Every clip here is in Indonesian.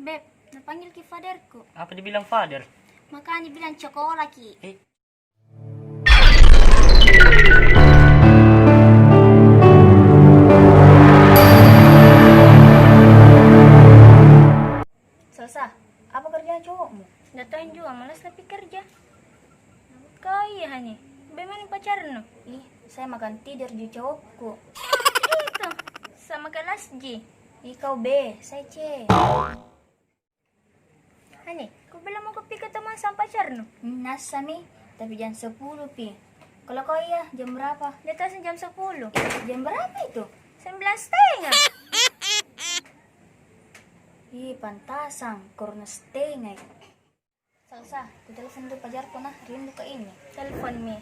Beb, napanggil ki fatherku. Apa dibilang father? Makanya bilang cokola ki. Selesai. Apa kerjaan cowokmu? Datain juga, malas lebih kerja. Kaya nih, bagaimana pacaran no? Ih, saya makan tidur di cowokku. Itu, sama kelas G. Ih, kau B, saya C. Hani, kau bilang mau kopi ke teman sama pacar no? Nasami, tapi jam 10 pi. Kalau kau iya, jam berapa? Datasin jam 10. Jam berapa itu? 11:30. Ih, pantasang, korna setengah. Selesai, ku telepon dulu pacarku nah, rindu ke ini. Telepon mi.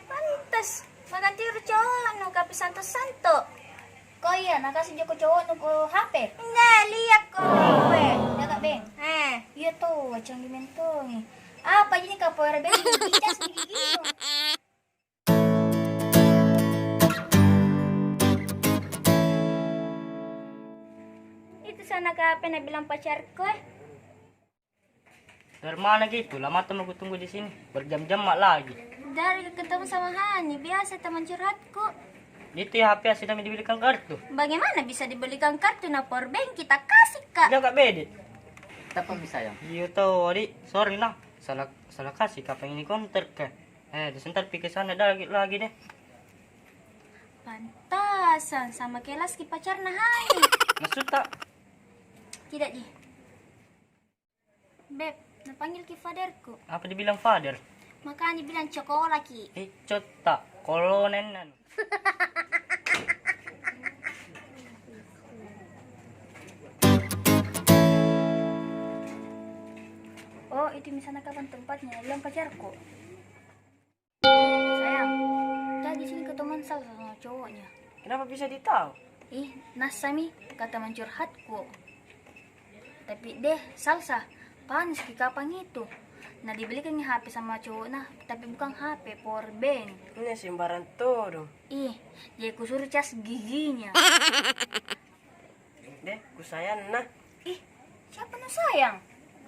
Pantas, makan tidur cowok no kapi santo-santo. Kau iya, nak kasih joko cowok nu ko HP. Nah, lihat ko. Weh, jaga beng. Iya tuh, wacang dimentongi. Apa ini kapoeira beng? Bicas di gigi. Itu sana kape na bilang pacarku Dari mana gitu? Lama tuh aku tunggu di sini. Berjam-jam mak lagi. Dari ketemu sama Hani, biasa teman curhatku. Itu ya HP sudah dibelikan kartu. Bagaimana bisa dibelikan kartu na powerbank kita kasih kak? Jaga bedit. Apa bisa ya? Iya tahu, adik. Sorry nah. Salah kasih kapan ini konter ke. Sebentar pikir sana lagi deh. Pantasan sama kelas ki pacar na Hani. Maksud tak? Tidak di. Beb, napanggil ki fatherku. Apa dibilang father? Makanya bilang cokola ki. Cota. Kolonenan. Oh, itu misalnya kapan tempatnya? Bilang pacarku. Sayang, tadi sini ketemuan sama cowoknya. Kenapa bisa ditahu? Ih, Nasami, kata mencurhatku. Tapi deh, salsa, panas di kapang itu. Nah, dibelikan HP sama cowok, nah, tapi bukan HP, powerbank. Ini sembarang tuh dong. Ih, jadi ku suruh cas giginya. Deh, ku sayang nah. Ih, siapa nu sayang?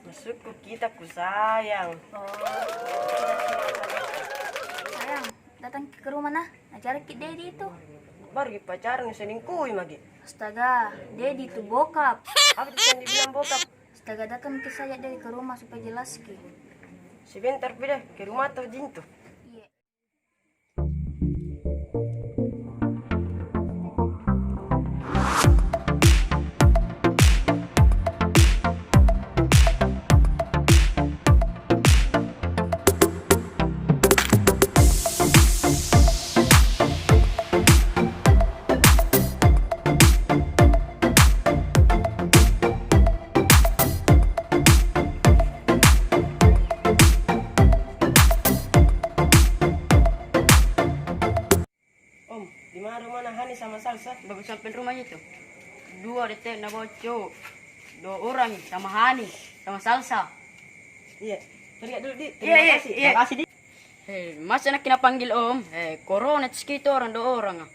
Masukku kita ku sayang. Oh, sayang, datang ke rumah nah, cari ki Dedi itu. Baru pacaran selingkuh lagi. Astaga, Dedi itu bokap. Apa yang dibilang bokap? Astaga, datang ke saya dari ke rumah supaya jelas ki. Sebentar pindah ke rumah atau jintu. Iya. Om, di mana rumah Hani sama Salsa? Baru sampai rumah itu. 2 detik na bocor. 2 orang sama Hani, sama Salsa. Iya. Teriak dulu, Di. Iya. Terima kasih, Di. Masa nak kena panggil om? Corona sekitar orang 2 orang.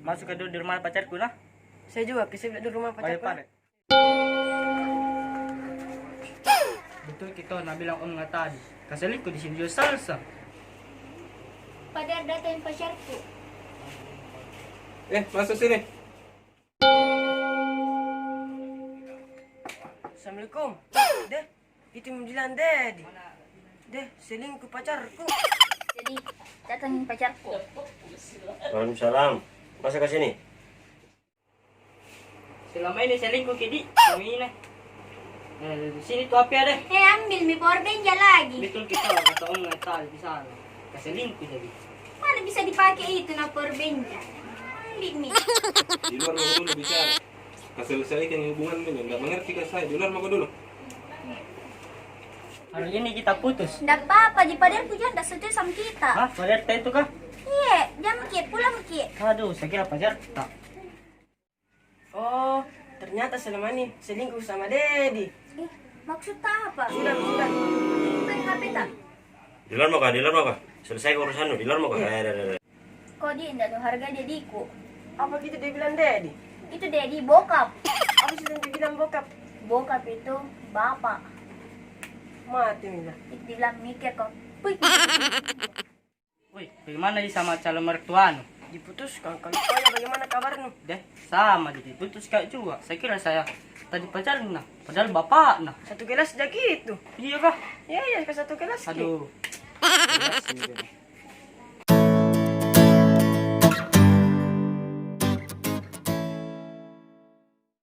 Masuk ke dulu di rumah pacarku nah. Saya juga kisah di rumah pacarku. Betul kita nak bilang om nggak tadi. Kasalinku di sini juga Salsa. Padahal datain pacarku. Masuk sini. Assalamualaikum. Deh, itu bilang Dedi. Deh, selingkuh pacarku. Jadi, datangin pacarku. Waalaikumsalam. Masa ke sini? Selama ini selingkuh Kedi. Yang ini. Di sini tuh apa deh? Ambil mi powerbank ya lagi. Betul kita kata om nggak tadi di sana. Kaselingkuh jadi. Mana bisa dipakai itu na powerbank? Ambil mi. Di luar mau dulu bicara. Selesaikan hubungan ini. Nggak mengerti kan saya. Di luar mau dulu. Hari ini kita putus. Nggak apa-apa, di padahal pujian nggak setuju sama kita. Hah? Pacar itu kah? Iya, jam ki, pulang ki. Aduh, saya kira pacar tak. Oh, ternyata selama ini selingkuh sama Dedi. Maksud apa? Sudah. Itu yang HP tak? Di luar mau kah? Selesai urusan di luar mau kok. Kok dia enggak tahu harga dediku? Apa gitu dia bilang Dedi? Itu dedi bokap. Apa sih yang dia bilang bokap? Bokap itu bapak. Mati Mila. Itu dibilang mikir kok. Puy. Woi, bagaimana di sama calon mertuamu? Diputuskan. Kalau kaya bagaimana kabarmu? Deh, sama jadi putus kayak juga. Saya kira saya tadi pacaran nah, padahal bapak nah. Satu kelas aja gitu. Iya kah? Ya, ke satu kelas. Aduh. Jelas ini,